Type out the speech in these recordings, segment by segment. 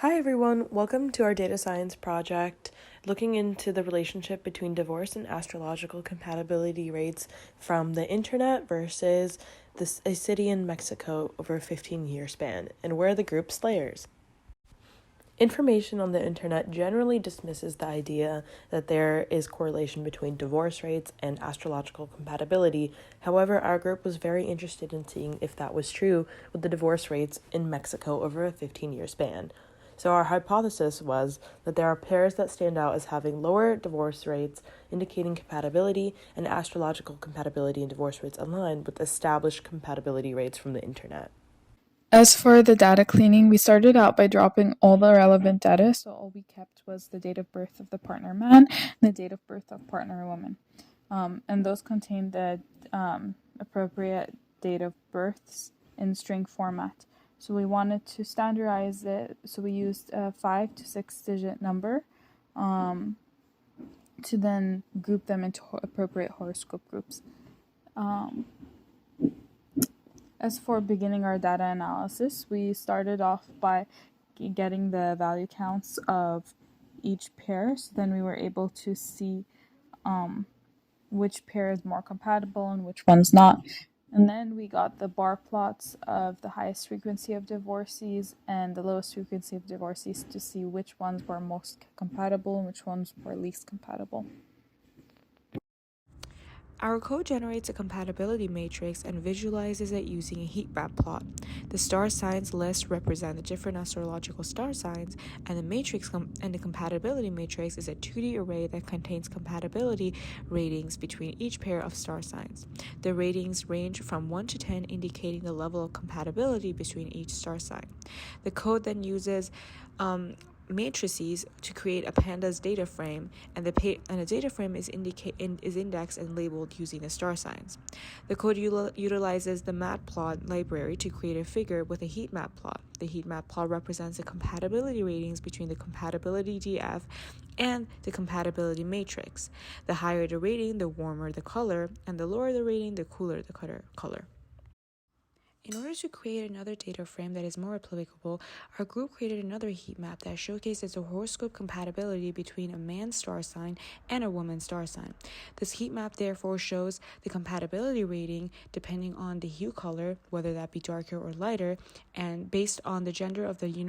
Hi everyone, welcome to our data science project looking into the relationship between divorce and astrological compatibility rates from the internet versus a city in Mexico over a 15-year span, and we're the group Slayerz. Information on the internet generally dismisses the idea that there is correlation between divorce rates and astrological compatibility. However, our group was very interested in seeing if that was true with the divorce rates in Mexico over a 15-year span. So our hypothesis was that there are pairs that stand out as having lower divorce rates, indicating compatibility, and astrological compatibility and divorce rates align with established compatibility rates from the internet. As for the data cleaning, we started out by dropping all the relevant data, so all we kept was the date of birth of the partner man and the date of birth of partner woman. And those contained the appropriate date of births in string format. So we wanted to standardize it, so we used a 5 to 6 digit number to then group them into appropriate horoscope groups. As for beginning our data analysis, we started off by getting the value counts of each pair. So then we were able to see which pair is more compatible and which one's not. And then we got the bar plots of the highest frequency of divorcees and the lowest frequency of divorcees to see which ones were most compatible and which ones were least compatible. Our code generates a compatibility matrix and visualizes it using a heat map plot. The star signs list represent the different astrological star signs, and the compatibility matrix is a 2D array that contains compatibility ratings between each pair of star signs. The ratings range from 1 to 10, indicating the level of compatibility between each star sign. The code then uses matrices to create a pandas data frame, and the data frame is indexed and labeled using the star signs. The code utilizes the matplot library to create a figure with a heat map plot. The heat map plot represents the compatibility ratings between the compatibility DF and the compatibility matrix. The higher the rating, the warmer the color, and the lower the rating, the cooler the color. In order to create another data frame that is more applicable, our group created another heat map that showcases the horoscope compatibility between a man's star sign and a woman's star sign. This heat map therefore shows the compatibility rating depending on the hue color, whether that be darker or lighter, and based on the gender of the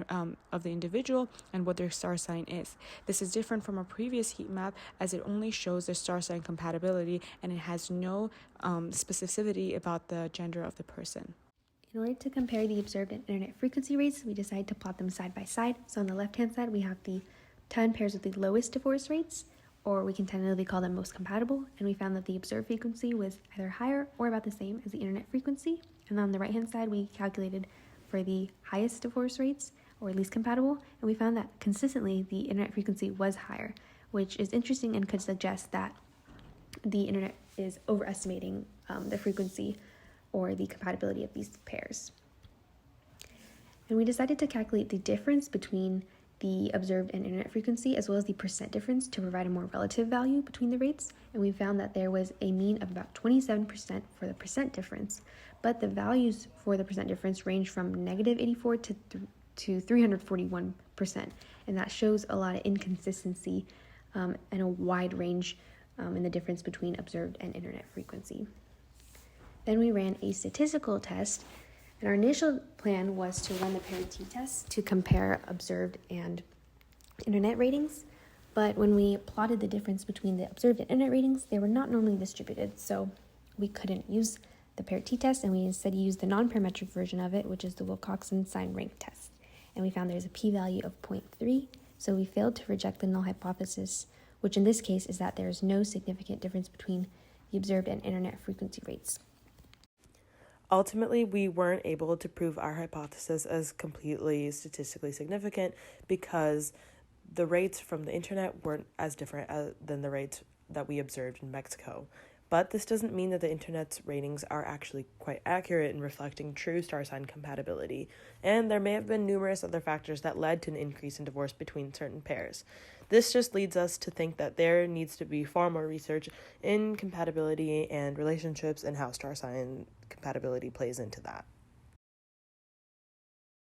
individual and what their star sign is. This is different from a previous heat map as it only shows their star sign compatibility and it has no specificity about the gender of the person. In order to compare the observed and internet frequency rates, we decided to plot them side by side. So on the left-hand side, we have the 10 pairs with the lowest divorce rates, or we can tentatively call them most compatible, and we found that the observed frequency was either higher or about the same as the internet frequency. And on the right-hand side, we calculated for the highest divorce rates, or least compatible, and we found that consistently the internet frequency was higher, which is interesting and could suggest that the internet is overestimating the frequency or the compatibility of these pairs. And we decided to calculate the difference between the observed and internet frequency as well as the percent difference to provide a more relative value between the rates, and we found that there was a mean of about 27% for the percent difference, but the values for the percent difference range from negative 84 to 341%, and that shows a lot of inconsistency and a wide range in the difference between observed and internet frequency. Then we ran a statistical test, and our initial plan was to run the pair t-test to compare observed and internet ratings, but when we plotted the difference between the observed and internet ratings, they were not normally distributed, so we couldn't use the pair t-test, and we instead used the non-parametric version of it, which is the Wilcoxon sign rank test, and we found there's a p-value of 0.3, so we failed to reject the null hypothesis, which in this case is that there is no significant difference between the observed and internet frequency rates. Ultimately, we weren't able to prove our hypothesis as completely statistically significant because the rates from the internet weren't as different than the rates that we observed in Mexico. But this doesn't mean that the internet's ratings are actually quite accurate in reflecting true star sign compatibility, and there may have been numerous other factors that led to an increase in divorce between certain pairs. This just leads us to think that there needs to be far more research in compatibility and relationships and how star sign compatibility plays into that.